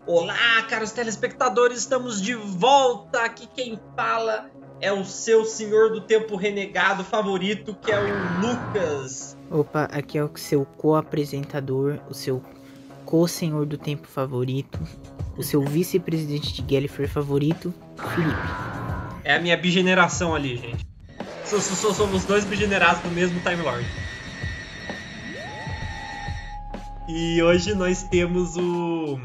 Olá, caros telespectadores, estamos de volta. Aqui quem fala é o seu senhor do tempo renegado favorito, que é o Lucas. Opa, aqui é o seu co-apresentador, o seu co-senhor do tempo favorito, o seu vice-presidente de Gallifrey favorito, Felipe. É a minha bigeneração ali, gente. Somos dois bigenerados do mesmo Time Lord. E hoje nós temos o...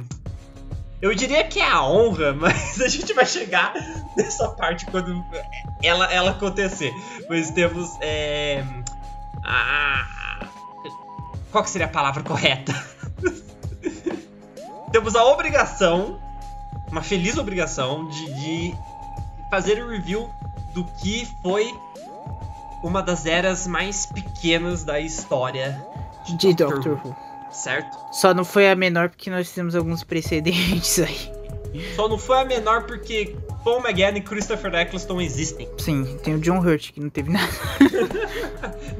Eu diria que é a honra, mas a gente vai chegar nessa parte quando ela acontecer. Mas temos qual que seria a palavra correta? Temos a obrigação, uma feliz obrigação, de fazer um review do que foi uma das eras mais pequenas da história de Doctor Who. Certo? Só não foi a menor porque nós fizemos alguns precedentes aí. Só não foi a menor porque Paul McGann e Christopher Eccleston existem. Sim, tem o John Hurt que não teve nada.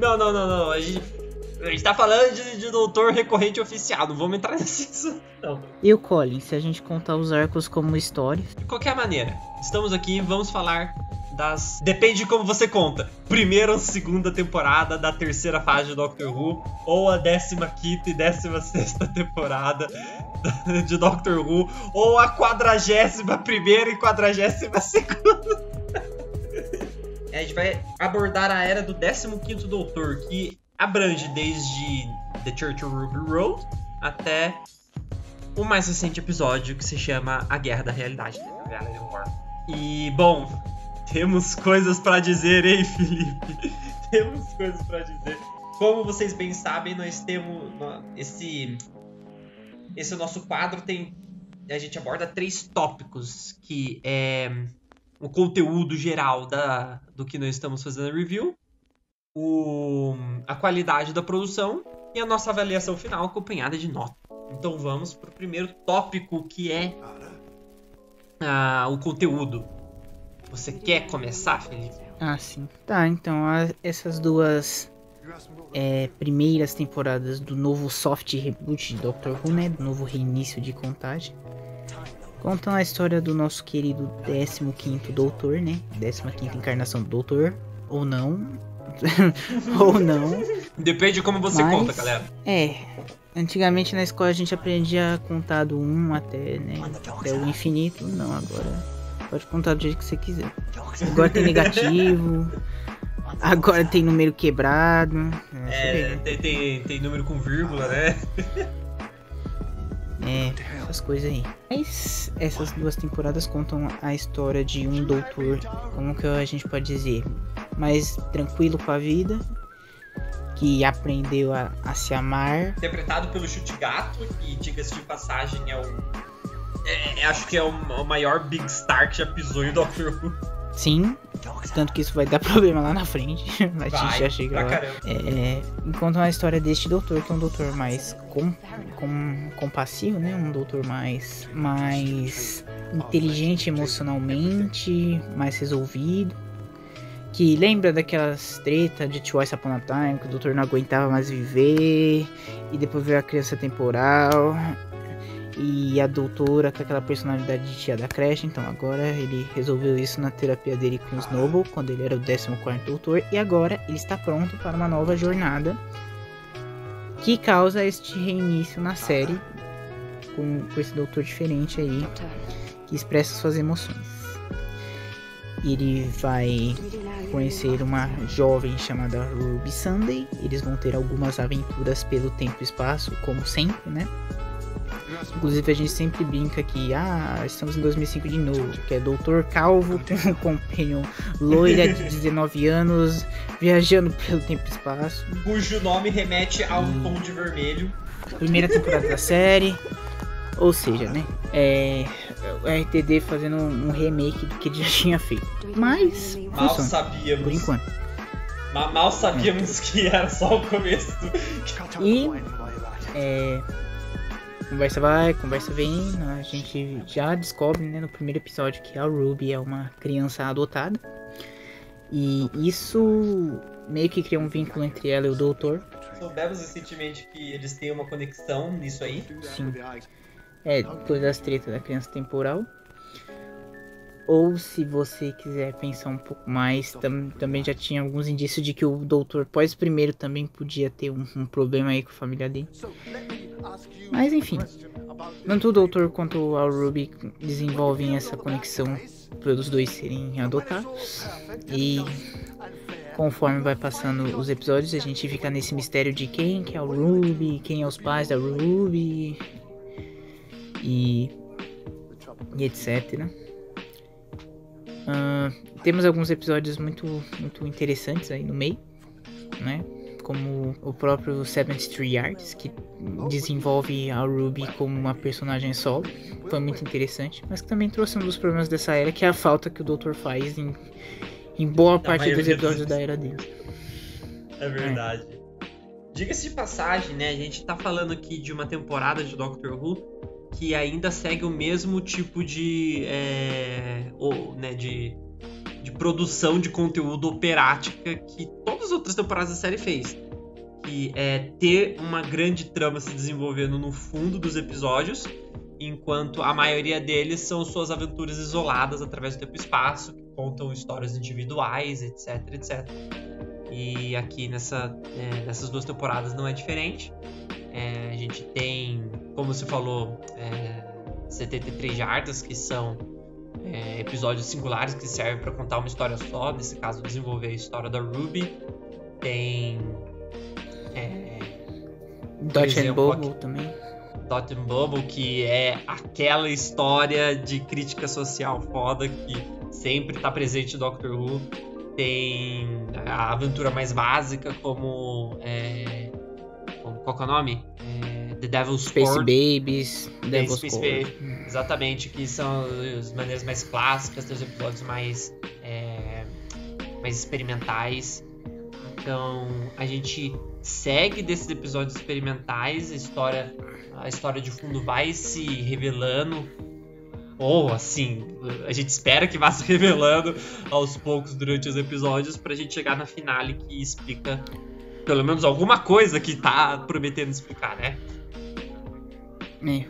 Não. A gente tá falando de doutor recorrente oficial, não vamos entrar nesse não. E o Colin, se a gente contar os arcos como história. De qualquer maneira, estamos aqui e vamos falar das... Depende de como você conta. Primeira ou segunda temporada da terceira fase de Doctor Who, ou a 15ª e 16ª temporada de Doctor Who, ou a 41ª e 42ª. A gente vai abordar a era do 15º Doutor, que abrange desde The Church of Ruby Road até o mais recente episódio, que se chama A Guerra da Realidade. E, bom... Temos coisas pra dizer, hein, Felipe? Temos coisas pra dizer. Como vocês bem sabem, nós temos... Esse nosso quadro tem... A gente aborda 3 tópicos, que é o conteúdo geral do que nós estamos fazendo review, a qualidade da produção e a nossa avaliação final acompanhada de nota. Então vamos pro primeiro tópico, que é o conteúdo. Você quer começar, Felipe? Ah, sim. Tá, então essas duas primeiras temporadas do novo soft reboot de Doctor Who, né? Do novo reinício de contagem. Contam a história do nosso querido 15º Doutor, né? 15ª encarnação do Doutor. Ou não. Ou não. Depende de como você conta, galera. Antigamente na escola a gente aprendia a contar do 1 até, né? Até o infinito. Não, agora... Pode contar do jeito que você quiser. Agora tem negativo. Agora tem número quebrado. Tem número com vírgula, né? Essas coisas aí. Mas essas duas temporadas contam a história de um doutor, como que a gente pode dizer, mais tranquilo com a vida, que aprendeu a se amar. Interpretado pelo Chute Gato, que, diga-se de passagem, acho que é o maior Big Star que já pisou em Doctor Who. Sim, tanto que isso vai dar problema lá na frente. Mas a gente já chega lá. Encontra uma história deste doutor, que é um doutor mais compassivo, né? Um doutor mais inteligente emocionalmente, mais resolvido. Que lembra daquelas tretas de Twice Upon a Time, que o doutor não aguentava mais viver. E depois veio a criança temporal. E a doutora com aquela personalidade de tia da creche. Então agora ele resolveu isso na terapia dele com o Snowball, quando ele era o 14º doutor. E agora ele está pronto para uma nova jornada, que causa este reinício na série, com esse doutor diferente aí, que expressa suas emoções. Ele vai conhecer uma jovem chamada Ruby Sunday. Eles vão ter algumas aventuras pelo tempo e espaço, como sempre, né? Inclusive a gente sempre brinca que estamos em 2005 de novo, que é Doutor Calvo com um companion loira de 19 anos viajando pelo tempo e espaço, cujo nome remete a um tom de vermelho. Primeira temporada da série, ou seja, né, o RTD fazendo um remake do que ele já tinha feito, mas mal sabíamos, por enquanto. Mal sabíamos que era só o começo e conversa vai, conversa vem, a gente já descobre, né, no primeiro episódio que a Ruby é uma criança adotada. E isso meio que cria um vínculo entre ela e o doutor. Soubemos recentemente que eles têm uma conexão nisso aí. Sim. Depois das tretas da criança temporal. Ou se você quiser pensar um pouco mais, também já tinha alguns indícios de que o doutor pós-primeiro também podia ter um problema aí com a família dele. Mas enfim, tanto o doutor quanto a Ruby desenvolvem essa conexão pelos dois serem adotados. E conforme vai passando os episódios, a gente fica nesse mistério de quem que é o Ruby, quem é os pais da Ruby e etc. Temos alguns episódios muito interessantes aí no meio, né? Como o próprio 73 Yards, que desenvolve a Ruby como uma personagem solo. Foi muito interessante, mas que também trouxe um dos problemas dessa era, que é a falta que o Doutor faz em boa parte dos episódios da era dele. É verdade. Diga-se de passagem, né? A gente tá falando aqui de uma temporada de Doctor Who que ainda segue o mesmo tipo de produção de conteúdo operática que todas as outras temporadas da série fez. Que é ter uma grande trama se desenvolvendo no fundo dos episódios, enquanto a maioria deles são suas aventuras isoladas através do tempo e espaço, que contam histórias individuais, etc, etc. E aqui nessas duas temporadas não é diferente. A gente tem, como você falou, 73 jardas, que são episódios singulares que servem para contar uma história só, nesse caso desenvolver a história da Ruby. Tem Dot and Bubble também. Dot and Bubble, que é aquela história de crítica social foda que sempre tá presente no Doctor Who. Tem a aventura mais básica, como qual que é o nome? The Devil's Space Court. Babies, Devil's Space Court. Babies, exatamente, que são as maneiras mais clássicas, tem os episódios mais experimentais. Então a gente segue desses episódios experimentais, a história de fundo vai se revelando, ou assim, a gente espera que vá se revelando aos poucos durante os episódios, pra gente chegar na finale que explica pelo menos alguma coisa que tá prometendo explicar, né?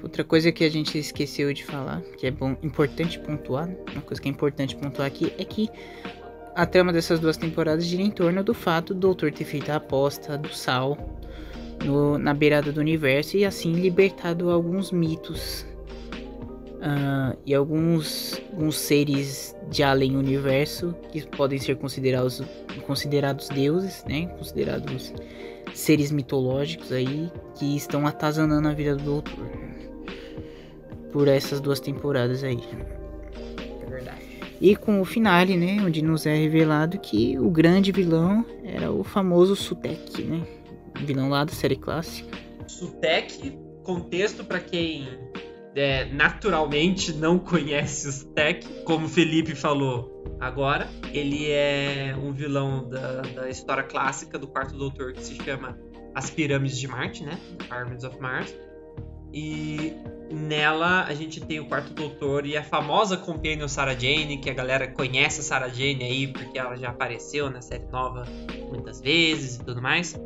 Outra coisa que a gente esqueceu de falar, que é importante pontuar, uma coisa que é importante pontuar aqui, é que a trama dessas duas temporadas gira em torno do fato do Doutor ter feito a aposta do sal na beirada do universo e assim libertado alguns mitos e alguns seres de além universo que podem ser considerados deuses, né? Considerados seres mitológicos aí que estão atazanando a vida do Doutor por essas duas temporadas aí. É verdade. E com o finale, né, onde nos é revelado que o grande vilão era o famoso Sutekh, né? Vilão lá da série clássica. Sutekh, contexto para quem naturalmente não conhece o Sutekh, como o Felipe falou agora, ele é um vilão da história clássica do Quarto Doutor, que se chama As Pirâmides de Marte, né? Pyramids of Mars. E nela a gente tem o Quarto Doutor e a famosa Companion Sarah Jane, que a galera conhece a Sarah Jane aí porque ela já apareceu na série nova muitas vezes e tudo mais.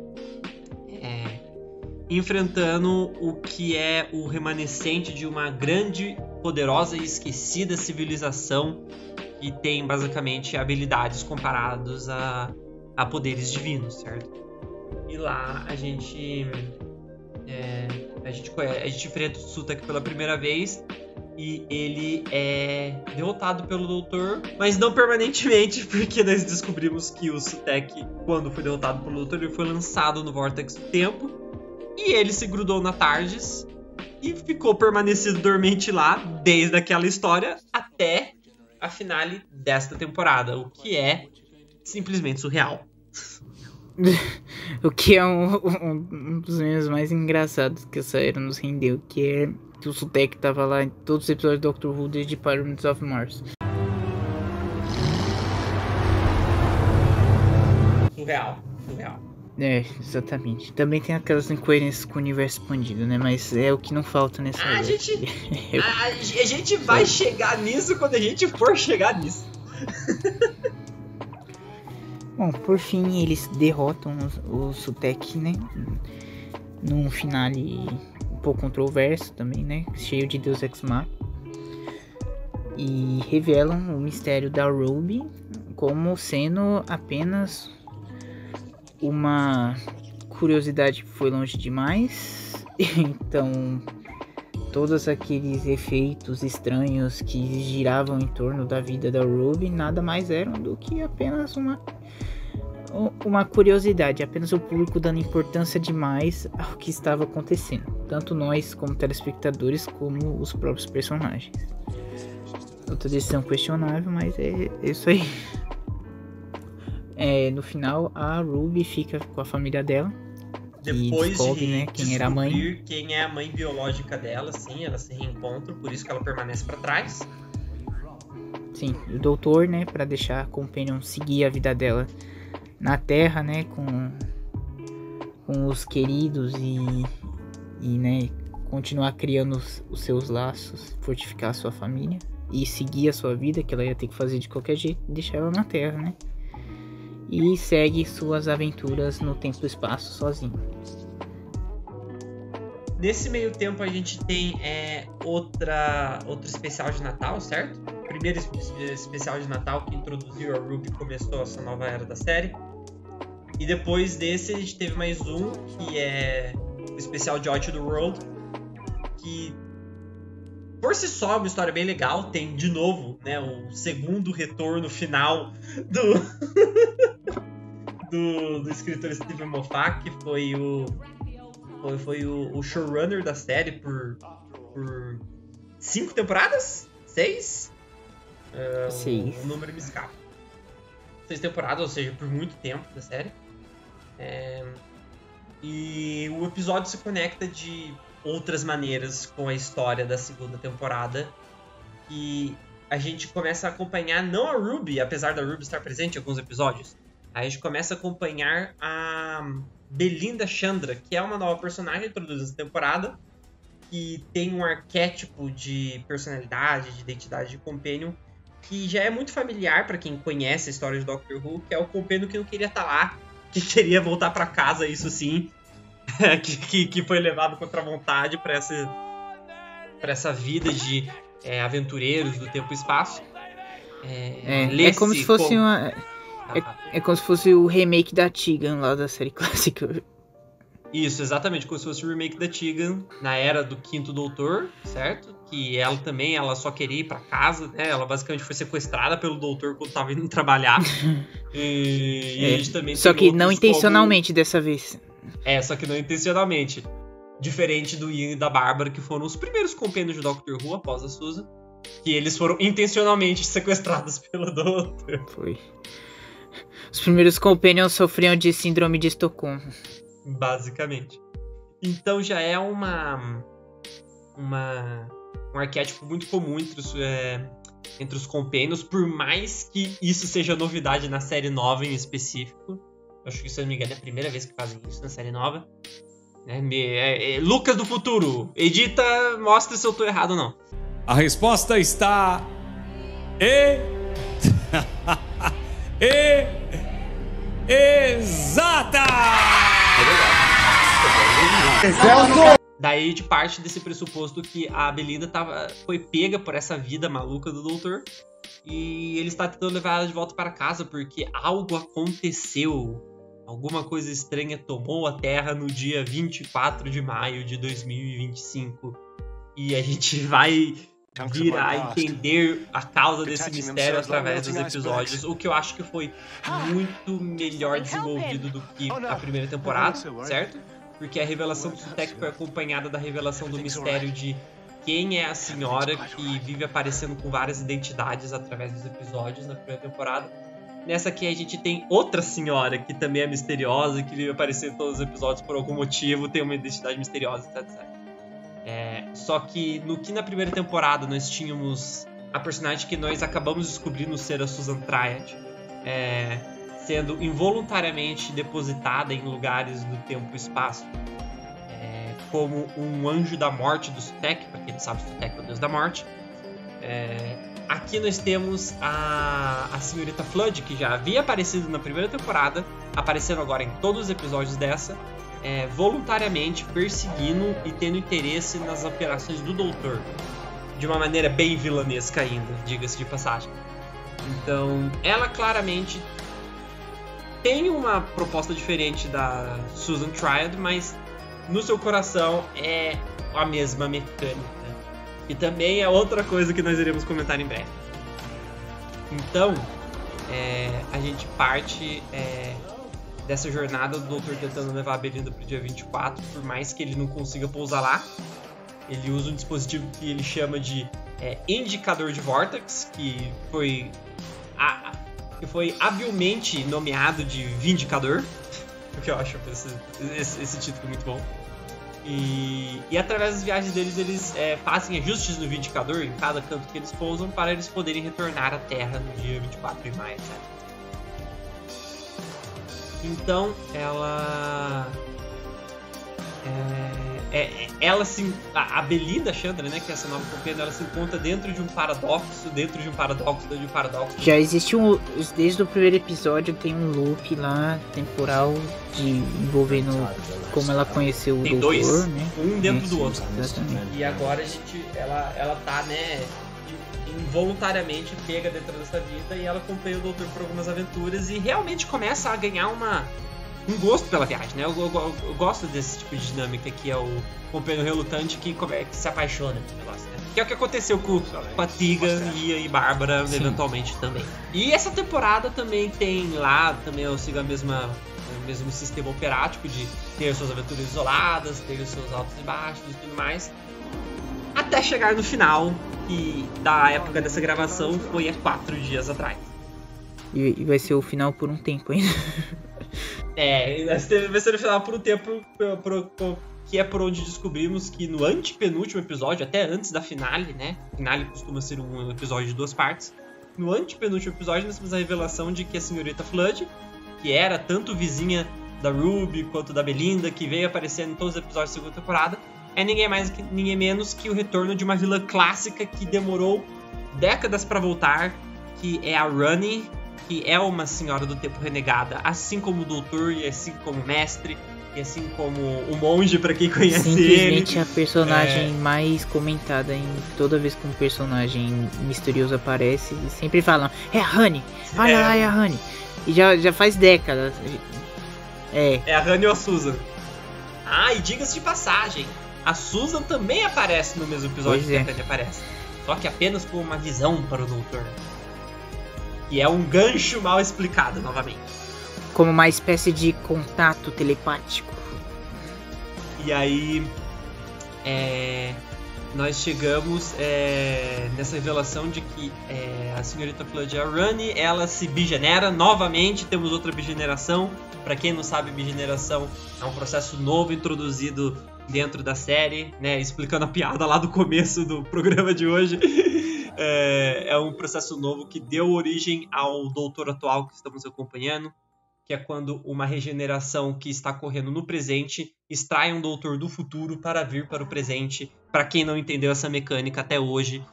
Enfrentando o que é o remanescente de uma grande, poderosa e esquecida civilização que tem basicamente habilidades comparadas a poderes divinos, certo? E lá a gente enfrenta o Sutekh pela primeira vez e ele é derrotado pelo Doutor, mas não permanentemente, porque nós descobrimos que o Sutekh, quando foi derrotado pelo Doutor, ele foi lançado no Vórtex do Tempo e ele se grudou na TARDIS e ficou permanecido dormente lá desde aquela história até a finale desta temporada, o que é simplesmente surreal. O que é um dos memes mais engraçados que essa era nos rendeu, que é que o Sutekh tava lá em todos os episódios do Doctor Who desde Pyramids of Mars. Surreal. Exatamente. Também tem aquelas incoerências com o universo expandido, né? Mas é o que não falta nessa a gente vai chegar nisso quando a gente for chegar nisso. Bom, por fim, eles derrotam o Sutekh, né? Num finale pouco controverso também, né? Cheio de Deus Ex Machina. E revelam o mistério da Ruby como sendo apenas uma curiosidade que foi longe demais. Então, todos aqueles efeitos estranhos que giravam em torno da vida da Ruby nada mais eram do que apenas uma curiosidade, apenas o público dando importância demais ao que estava acontecendo, tanto nós como telespectadores como os próprios personagens. Outra decisão questionável, mas é isso aí. No final, a Ruby fica com a família dela. Depois descobre, de né, quem era a mãe. Quem é a mãe biológica dela, sim, ela se reencontra, por isso que ela permanece pra trás. Sim, e o doutor, né, pra deixar a Companion seguir a vida dela na Terra, né, com os queridos e né, continuar criando os seus laços, fortificar a sua família e seguir a sua vida, que ela ia ter que fazer de qualquer jeito, deixar ela na Terra, né? E segue suas aventuras no tempo e espaço sozinho. Nesse meio tempo a gente tem outro especial de Natal, certo? Primeiro especial de Natal que introduziu a Ruby e começou essa nova era da série. E depois desse a gente teve mais um, que é o especial de Out of the World, que por si só é uma história bem legal. Tem de novo, né, o segundo retorno final do escritor Steven Moffat, que foi o showrunner da série por 5 temporadas? 6? 6. O número me escapa. 6 temporadas, ou seja, por muito tempo da série. E o episódio se conecta de outras maneiras com a história da segunda temporada. E a gente começa a acompanhar, não a Ruby, apesar da Ruby estar presente em alguns episódios. A gente começa a acompanhar a Belinda Chandra, que é uma nova personagem introduzida nessa temporada, que tem um arquétipo de personalidade, de identidade de Companion, que já é muito familiar para quem conhece a história de Doctor Who, que é o Companion que não queria estar lá, que queria voltar para casa, isso sim, que foi levado contra a vontade para essa vida de aventureiros do tempo e espaço. É como se fosse É como se fosse o remake da Tegan lá da série clássica. Isso, exatamente, como se fosse o remake da Tegan na era do Quinto Doutor, certo? Que ela também, ela só queria ir pra casa, né? Ela basicamente foi sequestrada pelo doutor quando tava indo trabalhar. E a gente também só que não intencionalmente dessa vez. Só que não intencionalmente. Diferente do Ian e da Bárbara, que foram os primeiros compêndios de Doctor Who após a Susan. Que eles foram intencionalmente sequestrados pelo doutor. Foi. Os primeiros Companions sofriam de síndrome de Estocolmo. Basicamente. Então já é um arquétipo muito comum entre os Companions, por mais que isso seja novidade na série nova em específico. Acho que, se eu não me engano, é a primeira vez que fazem isso na série nova. Lucas do futuro, edita, mostra se eu tô errado ou não. A resposta está... exata! Daí a gente parte desse pressuposto que a Belinda foi pega por essa vida maluca do doutor e ele está tentando levar ela de volta para casa porque algo aconteceu. Alguma coisa estranha tomou a Terra no dia 24 de maio de 2025. E a gente vai vir a entender a causa desse mistério através dos episódios, o que eu acho que foi muito melhor desenvolvido do que a primeira temporada, certo? Porque a revelação do Sutekh foi acompanhada da revelação do mistério de quem é a senhora que vive aparecendo com várias identidades através dos episódios na primeira temporada. Nessa aqui a gente tem outra senhora que também é misteriosa, que vive aparecendo em todos os episódios por algum motivo, tem uma identidade misteriosa, etc. Só que na primeira temporada nós tínhamos a personagem que nós acabamos descobrindo ser a Susan Triad, sendo involuntariamente depositada em lugares do tempo e espaço, como um anjo da morte do Sutekh. Pra quem não sabe, Sutekh é o deus da morte. Aqui nós temos a senhorita Flood, que já havia aparecido na primeira temporada, aparecendo agora em todos os episódios dessa, voluntariamente perseguindo e tendo interesse nas operações do Doutor. De uma maneira bem vilanesca ainda, diga-se de passagem. Então, ela claramente tem uma proposta diferente da Susan Triad, mas no seu coração é a mesma mecânica. E também é outra coisa que nós iremos comentar em breve. Então, a gente parte dessa jornada do Doutor tentando levar a Belinda pro dia 24, por mais que ele não consiga pousar lá. Ele usa um dispositivo que ele chama de indicador de Vortex, que foi habilmente nomeado de Vindicador, porque eu acho esse título muito bom. E através das viagens deles, eles fazem ajustes no Vindicador em cada canto que eles pousam para eles poderem retornar à Terra no dia 24 de maio, certo? Então, a Belinda Chandra, né, que é essa nova companhia, ela se encontra dentro de um paradoxo, dentro de um paradoxo. Já existe desde o primeiro episódio tem um loop lá, temporal, envolvendo como ela conheceu o Tem Doutor, dois, né? um dentro do outro. Exatamente. E agora ela tá, né, involuntariamente pega dentro dessa vida e ela acompanha o Doutor por algumas aventuras e realmente começa a ganhar um gosto pela viagem, né? Eu gosto desse tipo de dinâmica que é o companheiro relutante que se apaixona pelo negócio, né? Que é o que aconteceu com a Tegan e Bárbara, eventualmente também. E essa temporada também tem lá, também eu sigo o mesmo sistema operático de ter suas aventuras isoladas, ter os seus altos e baixos e tudo mais. Até chegar no final, que da época dessa gravação foi há 4 dias atrás. E vai ser o final por um tempo ainda. Vai ser no final por um tempo, que é por onde descobrimos que no antepenúltimo episódio, até antes da finale, né? O finale costuma ser um episódio de 2 partes. No antepenúltimo episódio, nós temos a revelação de que a senhorita Flood, que era tanto vizinha da Ruby quanto da Belinda, que veio aparecendo em todos os episódios da segunda temporada, é ninguém menos que o retorno de uma vilã clássica que demorou décadas pra voltar, que é a Rani, que é uma senhora do tempo renegada, assim como o Doutor, e assim como o Mestre, e assim como o Monge, pra quem conhece simplesmente ele. a personagem mais comentada toda vez que um personagem misterioso aparece, sempre falam, é a Honey, olha lá, é a Honey. E já faz décadas. É a Honey ou a Susan. E diga-se de passagem, a Susan também aparece no mesmo episódio que a Honey aparece. Só que apenas com uma visão para o Doutor. E é um gancho mal explicado, novamente. Como uma espécie de contato telepático. E aí, nós chegamos nessa revelação de que a senhorita Flood, a Rani, ela se bigenera. Novamente, temos outra bigeneração. Pra quem não sabe, bigeneração é um processo novo introduzido dentro da série, né? Explicando a piada lá do começo do programa de hoje. É um processo novo que deu origem ao Doutor atual que estamos acompanhando, que é quando uma regeneração que está ocorrendo no presente extrai um Doutor do futuro para vir para o presente, para quem não entendeu essa mecânica até hoje.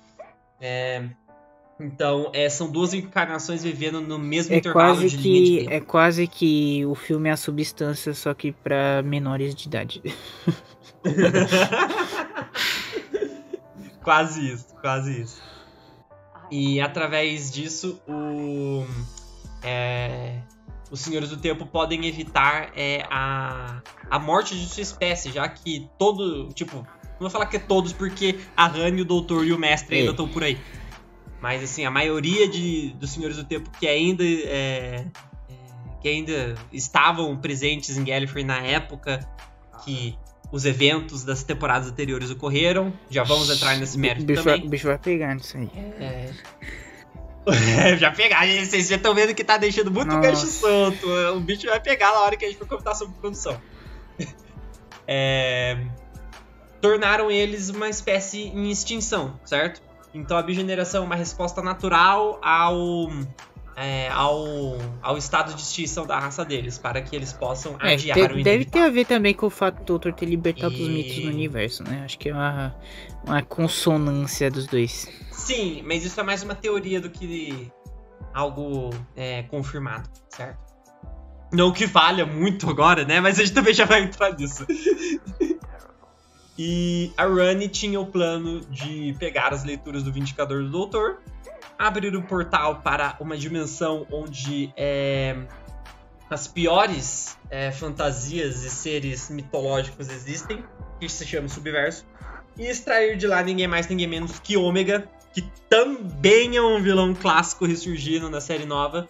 Então, são 2 encarnações vivendo no mesmo intervalo de linha de tempo. É quase que o filme é a Substância, só que para menores de idade. Quase isso. E através disso, os Senhores do Tempo podem evitar a morte de sua espécie, já que não vou falar que é todos, porque a Honey, o Doutor e o Mestre ainda estão por aí. Mas assim, a maioria dos Senhores do Tempo que ainda estavam presentes em Gallifrey na época que os eventos das temporadas anteriores ocorreram. Já vamos entrar nesse mérito também. O bicho vai pegar nisso aí. Já pegar, vocês já estão vendo que tá deixando muito gancho solto. O bicho vai pegar na hora que a gente for comentar sobre produção. Tornaram eles uma espécie em extinção, certo? Então a bigeneração é uma resposta natural ao estado de extinção da raça deles, para que eles possam adiar o inevitável. Deve ter a ver também com o fato do Doutor ter libertado os mitos do universo, né? Acho que é uma consonância dos dois. Sim, mas isso é mais uma teoria do que algo confirmado, certo? Não que falha muito agora, né? Mas a gente também já vai entrar nisso. E a Rani tinha o plano de pegar as leituras do Vindicador do Doutor, abrir o portal para uma dimensão onde as piores fantasias e seres mitológicos existem, que se chama Subverso, e extrair de lá ninguém mais, ninguém menos que Ômega, que também é um vilão clássico ressurgindo na série nova,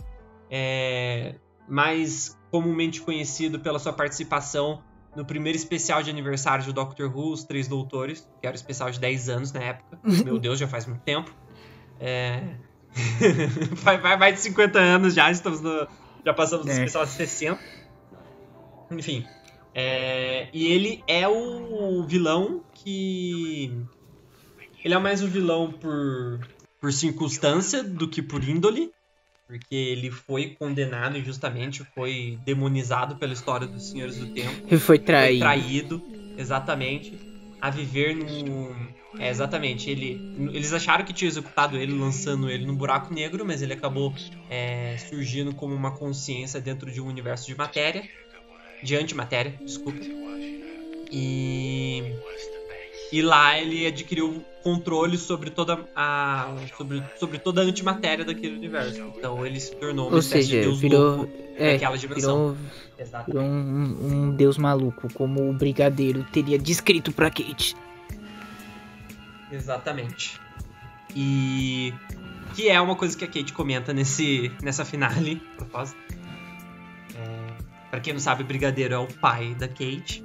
mais comumente conhecido pela sua participação no primeiro especial de aniversário de Doctor Who, Os Três Doutores, que era o especial de 10 anos na época. Meu Deus, já faz muito tempo. Vai de 50 anos já, já passamos do especial de 60. Enfim. E ele é o vilão que... Ele é mais um vilão por circunstância do que por índole. Porque ele foi condenado injustamente, foi demonizado pela história dos Senhores do Tempo. Ele foi traído. Foi traído, exatamente, a viver num... exatamente, eles acharam que tinha executado ele, lançando ele num buraco negro, mas ele acabou surgindo como uma consciência dentro de um universo de matéria, de antimatéria, desculpa. E lá ele adquiriu controle sobre toda a toda a antimatéria daquele universo. Então ele se tornou uma espécie de deus louco daquela dimensão. Virou um deus maluco, como o Brigadeiro teria descrito pra Kate. Exatamente. E que é uma coisa que a Kate comenta nessa finale, propósito. Pra quem não sabe, o Brigadeiro é o pai da Kate.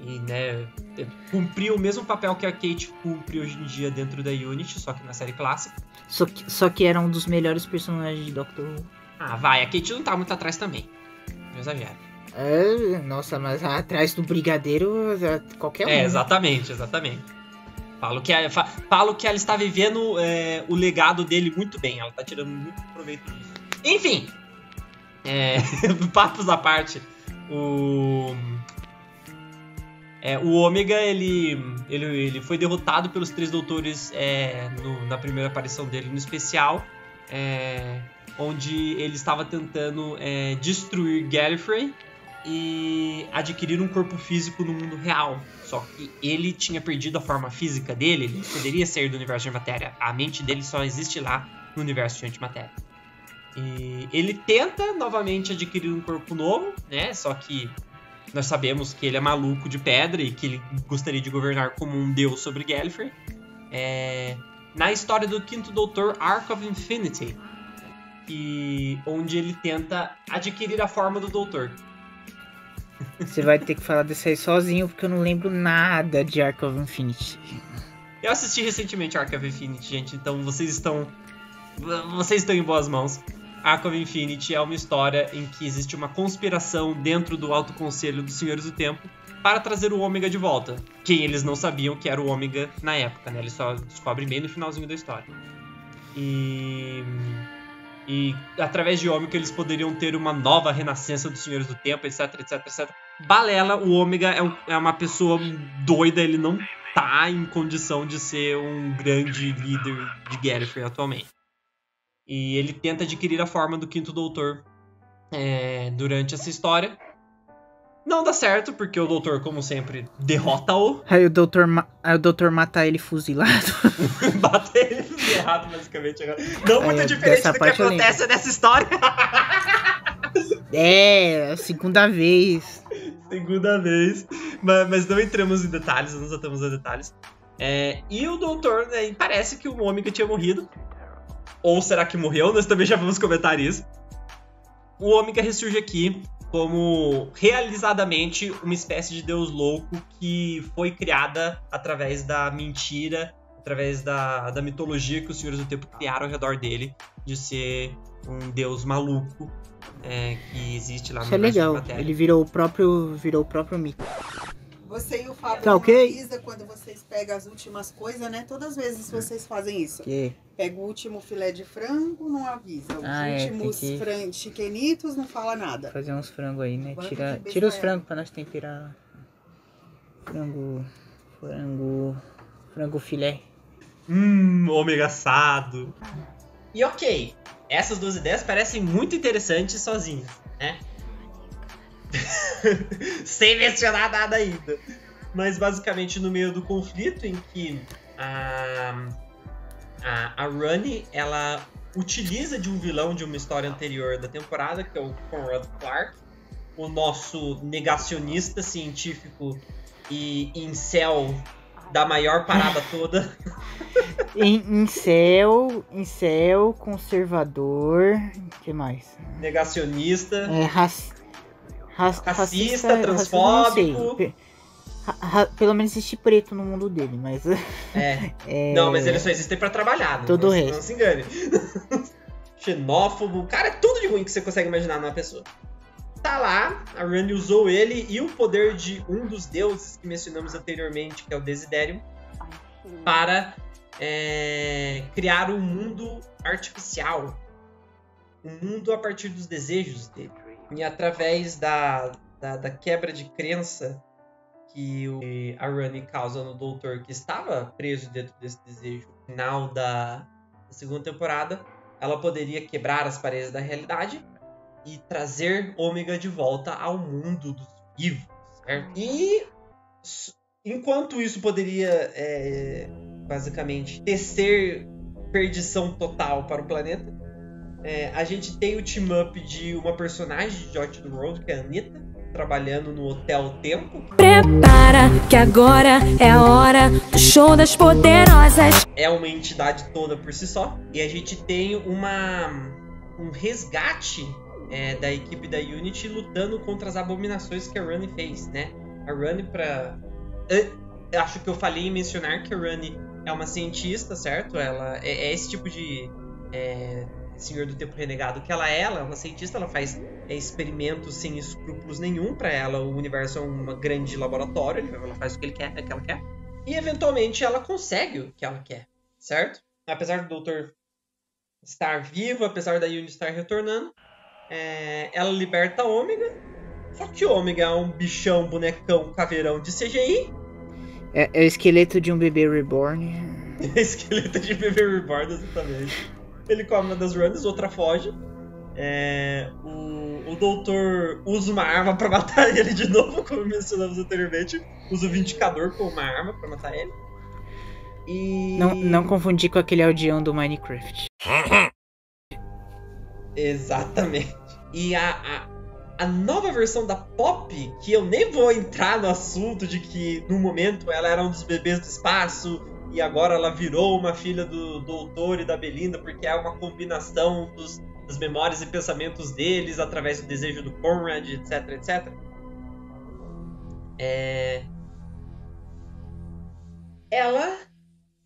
E, né, cumpriu o mesmo papel que a Kate cumpre hoje em dia dentro da Unity, só que na série clássica. Só que era um dos melhores personagens de Doctor Who. Ah, vai, a Kate não tá muito atrás também. Não exagero. Nossa, mas atrás do Brigadeiro, qualquer um. Exatamente. Falo que ela está vivendo o legado dele muito bem. Ela tá tirando muito proveito disso. Enfim, papos à parte, o Ômega, ele foi derrotado pelos Três Doutores na primeira aparição dele no especial, onde ele estava tentando destruir Gallifrey e adquirir um corpo físico no mundo real. Só que ele tinha perdido a forma física dele, ele poderia sair do universo de matéria. A mente dele só existe lá no universo de antimatéria. E ele tenta novamente adquirir um corpo novo, né? Só que nós sabemos que ele é maluco de pedra e que ele gostaria de governar como um deus sobre Gallifrey. Na história do Quinto Doutor, Arc of Infinity, onde ele tenta adquirir a forma do Doutor. Você vai ter que falar desse aí sozinho, porque eu não lembro nada de Arc of Infinity. Eu assisti recentemente Arc of Infinity, gente, então vocês estão em boas mãos. Arc of Infinity é uma história em que existe uma conspiração dentro do Alto Conselho dos Senhores do Tempo para trazer o Ômega de volta. Quem eles não sabiam que era o Ômega na época, né? Eles só descobrem bem no finalzinho da história. E através de Ômega eles poderiam ter uma nova renascença dos Senhores do Tempo, etc. Balela, o Ômega é uma pessoa doida, ele não tá em condição de ser um grande líder de Gallifrey atualmente. E ele tenta adquirir a forma do Quinto Doutor durante essa história. Não dá certo, porque o Doutor, como sempre, derrota-o. Aí o Doutor mata ele fuzilado. Bate ele fuzilado, basicamente. Não muito diferente do que acontece nessa história. A segunda vez. Mas não entramos em detalhes, não nos atamos a detalhes. E o Doutor, né, parece que o Ômega tinha morrido. Ou será que morreu? Nós também já vamos comentar isso. O Ômega ressurge aqui como realizadamente uma espécie de deus louco que foi criada através da mentira, através da mitologia que os Senhores do Tempo criaram ao redor dele, de ser um deus maluco que existe lá no universo de matéria. Ele virou o próprio mito. Você e o Fábio tá okay? Avisa quando vocês pegam as últimas coisas, né? Todas as vezes vocês fazem isso. Que? Pega o último filé de frango, não avisa. Os últimos chiquenitos, não fala nada. Fazer uns frangos aí, né? Tira os frangos pra nós temperar. Frango filé. Ômega assado. E ok, essas duas ideias parecem muito interessantes sozinhas, né? Sem mencionar nada ainda. Mas basicamente no meio do conflito em que a Rani, ela utiliza de um vilão de uma história anterior da temporada, que é o Conrad Clark, o nosso negacionista científico e incel da maior parada toda. Incel, conservador, o que mais? Negacionista. Racista, transfóbico. Pelo menos existe preto no mundo dele, mas... Não, mas ele só existe pra trabalhar. Todo o resto. Não se engane. Xenófobo. Cara, é tudo de ruim que você consegue imaginar numa pessoa. Tá lá, a Rani usou ele e o poder de um dos deuses que mencionamos anteriormente, que é o Desiderium, para criar um mundo artificial. Um mundo a partir dos desejos dele. E através da quebra de crença que a Rani causa no Doutor, que estava preso dentro desse desejo no final da segunda temporada, ela poderia quebrar as paredes da realidade e trazer Ômega de volta ao mundo dos vivos, certo? E enquanto isso poderia basicamente tecer perdição total para o planeta, a gente tem o team-up de uma personagem de George the Road, que é a Anita, trabalhando no Hotel Tempo. Prepara que agora é a hora do show das poderosas. É uma entidade toda por si só. E a gente tem um resgate da equipe da Unity lutando contra as abominações que a Rani fez, né? A Rani acho que eu falei em mencionar que a Rani é uma cientista, certo? Ela é esse tipo de... Senhor do Tempo Renegado que ela é uma cientista, ela faz experimentos sem escrúpulos nenhum. Pra ela o universo é um grande laboratório, ela faz o que ela quer e eventualmente ela consegue o que ela quer, certo? Apesar do Doutor estar vivo, apesar da Unity estar retornando, ela liberta a Ômega, só que o Ômega é um bichão, bonecão, caveirão de CGI. É o esqueleto de um bebê reborn. Esqueleto de bebê reborn, exatamente. Ele come uma das runs, outra foge. O Doutor usa uma arma pra matar ele de novo, como mencionamos anteriormente. Usa o Vindicador como uma arma pra matar ele. E... Não confundir com aquele aldeão do Minecraft. Exatamente. E a nova versão da Pop, que eu nem vou entrar no assunto de que no momento ela era um dos bebês do espaço e agora ela virou uma filha do Doutor e da Belinda, porque é uma combinação das memórias e pensamentos deles através do desejo do Conrad, etc, etc. Ela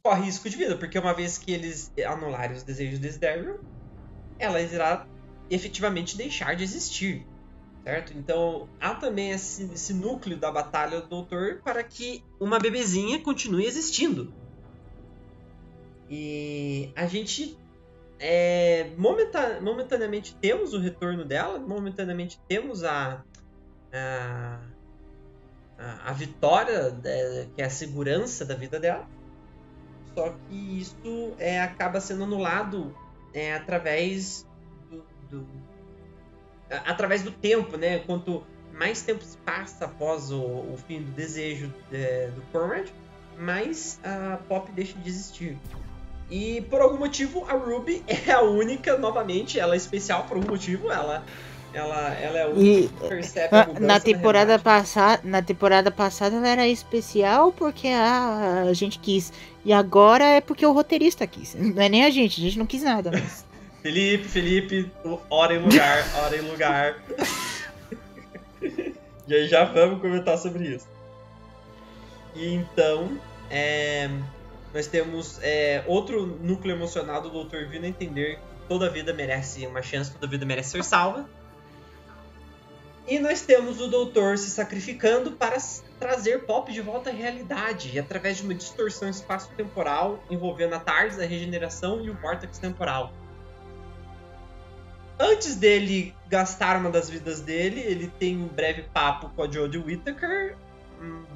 corre risco de vida, porque uma vez que eles anularem os desejos de Desiderium, ela irá efetivamente deixar de existir, certo? Então há também esse núcleo da batalha do Doutor para que uma bebezinha continue existindo. E a gente momentaneamente temos o retorno dela, momentaneamente temos a vitória, que é a segurança da vida dela. Só que isso acaba sendo anulado através do tempo, né? Quanto mais tempo se passa após o fim do desejo do Conrad, mais a Pop deixa de existir. E por algum motivo a Ruby é a única, novamente, ela é especial por algum motivo, ela é a única que percebe a mudança na temporada passada ela era especial porque a gente quis. E agora é porque o roteirista quis. Não é nem a gente não quis nada. Mas... Felipe, hora em lugar. E aí já vamos comentar sobre isso. E então, nós temos outro núcleo emocional do Doutor vindo a entender que toda vida merece uma chance, toda vida merece ser salva. E nós temos o Doutor se sacrificando para trazer Pop de volta à realidade, e através de uma distorção espaço-temporal envolvendo a TARDIS, a regeneração e o vórtex temporal. Antes dele gastar uma das vidas dele, ele tem um breve papo com a Jodie Whittaker,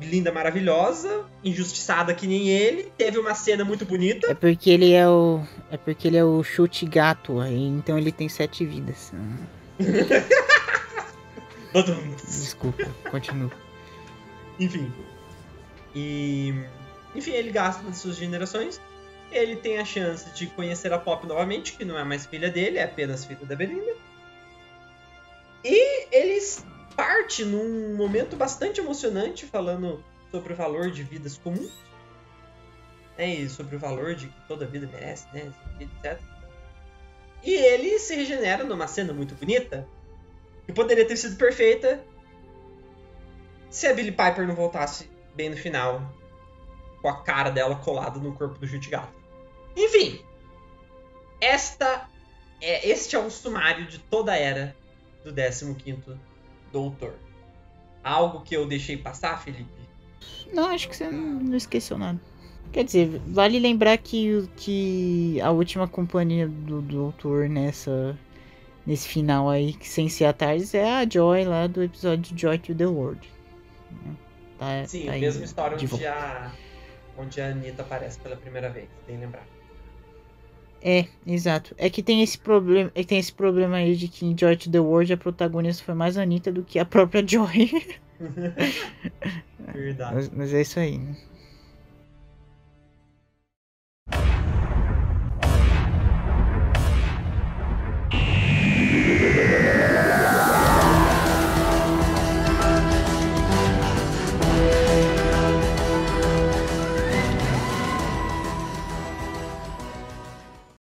linda, maravilhosa, injustiçada que nem ele. Teve uma cena muito bonita. É porque ele é o chute gato, então ele tem 7 vidas. Desculpa, continua. Enfim. Enfim, ele gasta nas suas generações. Ele tem a chance de conhecer a Pop novamente, que não é mais filha dele, é apenas filha da Belinda. E eles partem num momento bastante emocionante, falando sobre o valor de vidas comuns. Né, e sobre o valor de que toda vida merece, né, etc. E ele se regenera numa cena muito bonita, que poderia ter sido perfeita se a Billie Piper não voltasse bem no final, com a cara dela colada no corpo do Chute-Gato. Enfim, este é um sumário de toda a era do 15º Doutor. Algo que eu deixei passar, Felipe? Não, acho que você não esqueceu nada. Quer dizer, vale lembrar que a última companhia do Doutor nesse final aí, sem ser a TARDIS, é a Joy lá do episódio Joy to the World. Sim, tá a mesma história onde a Anitta aparece pela primeira vez, bem lembrado. Exato. É que tem esse problema aí de que em Joy to the World a protagonista foi mais a Anitta do que a própria Joy. Verdade. Mas é isso aí, né?